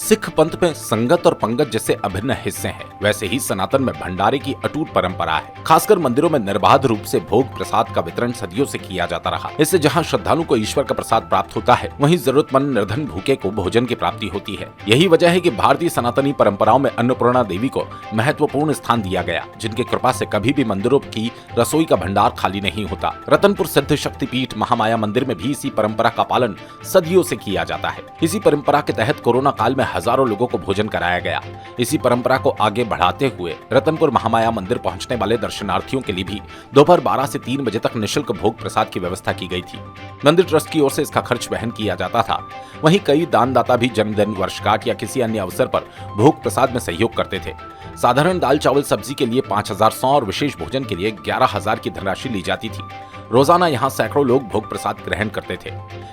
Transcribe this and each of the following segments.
सिख पंथ में संगत और पंगत जैसे अभिन्न हिस्से हैं, वैसे ही सनातन में भंडारे की अटूट परंपरा है। खासकर मंदिरों में निर्बाध रूप से भोग प्रसाद का वितरण सदियों से किया जाता रहा। इससे जहां श्रद्धालु को ईश्वर का प्रसाद प्राप्त होता है, वहीं जरूरतमंद निर्धन भूखे को भोजन की प्राप्ति होती है। यही वजह है कि भारतीय सनातनी परंपराओं में अन्नपूर्णा देवी को महत्वपूर्ण स्थान दिया गया, जिनकी कृपा से कभी भी मंदिरों की रसोई का भंडार खाली नहीं होता। रतनपुर सिद्ध शक्तिपीठ महामाया मंदिर में भी इसी परंपरा का पालन सदियों से किया जाता है। इसी परंपरा के तहत कोरोना काल में हजारों लोगों को भोजन कराया गया। इसी परंपरा को आगे बढ़ाते हुए रतनपुर महामाया मंदिर पहुंचने वाले दर्शनार्थियों के लिए भी दोपहर 12 से 3 बजे तक निःशुल्क भोग प्रसाद की व्यवस्था की गई थी। मंदिर ट्रस्ट की ओर से इसका खर्च वहन किया जाता था। वहीं कई दानदाता भी जन्मदिन, वर्षगांठ या किसी अन्य अवसर पर भोग प्रसाद में सहयोग करते थे। साधारण दाल चावल सब्जी के लिए 5,100 और विशेष भोजन के लिए 11,000 की धनराशि ली जाती थी। रोजाना यहाँ सैकड़ों लोग भोग प्रसाद ग्रहण करते थे।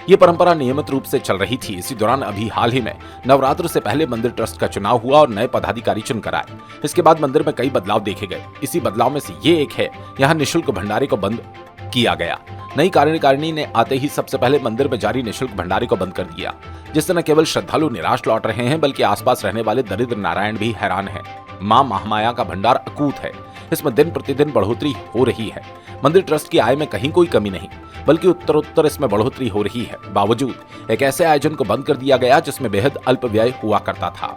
ये परंपरा नियमित रूप से चल रही थी। इसी दौरान अभी हाल ही में नवरात्र से पहले मंदिर ट्रस्ट का चुनाव हुआ और नए पदाधिकारी चुनकर आए। इसके बाद मंदिर में कई बदलाव देखे गए। इसी बदलाव में से ये एक है, यहाँ निःशुल्क भंडारे को बंद किया गया। नई कार्यकारिणी ने आते ही सबसे पहले मंदिर में जारी निःशुल्क भंडारे को बंद कर दिया, जिससे न केवल श्रद्धालु निराश लौट रहे हैं, बल्कि आसपास रहने वाले दरिद्र नारायण भी हैरान हैं। मां महामाया का भंडार अकूत है। इसमें दिन प्रतिदिन बढ़ोतरी हो रही है। मंदिर ट्रस्ट की आय में कहीं कोई कमी नहीं, बल्कि उत्तरोत्तर इसमें बढ़ोतरी हो रही है। बावजूद एक ऐसे आयोजन को बंद कर दिया गया जिसमें बेहद अल्प व्यय हुआ करता था।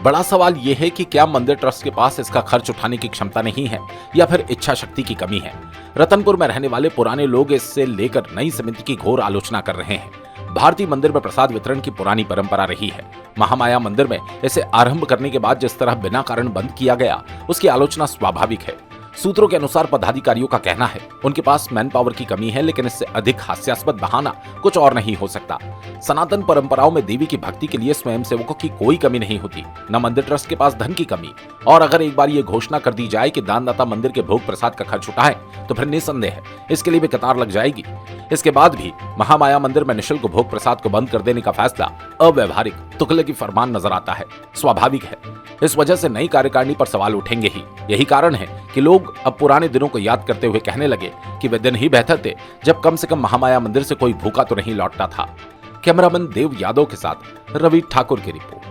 बड़ा सवाल यह है कि क्या मंदिर ट्रस्ट के पास इसका खर्च उठाने की क्षमता नहीं है या फिर इच्छा शक्ति की कमी है। रतनपुर में रहने वाले पुराने लोग इससे लेकर नई समिति की घोर आलोचना कर रहे हैं। भारतीय मंदिर में प्रसाद वितरण की पुरानी परंपरा रही है। महामाया मंदिर में इसे आरंभ करने के बाद जिस तरह बिना कारण बंद किया गया, उसकी आलोचना स्वाभाविक है। सूत्रों के अनुसार पदाधिकारियों का कहना है उनके पास मैन पावर की कमी है, लेकिन इससे अधिक हास्यास्पद बहाना कुछ और नहीं हो सकता। सनातन परंपराओं में देवी की भक्ति के लिए स्वयंसेवकों की कोई कमी नहीं होती, न मंदिर ट्रस्ट के पास धन की कमी। और अगर एक बार ये घोषणा कर दी जाए कि दानदाता मंदिर के भोग प्रसाद का खर्च उठाएं, तो फिर निसंदेह इसके लिए भी कतार लग जाएगी। इसके बाद भी महामाया मंदिर में निःशुल्क भोग प्रसाद को बंद कर देने का फैसला अव्यवहारिक, तुगलकी फरमान नजर आता है। स्वाभाविक है, इस वजह से नई कार्यकारिणी पर सवाल उठेंगे ही। यही कारण है कि लोग अब पुराने दिनों को याद करते हुए कहने लगे कि वे दिन ही बेहतर थे जब कम से कम महामाया मंदिर से कोई भूखा तो नहीं लौटता था। कैमरामैन देव यादव के साथ रवि ठाकुर की रिपोर्ट।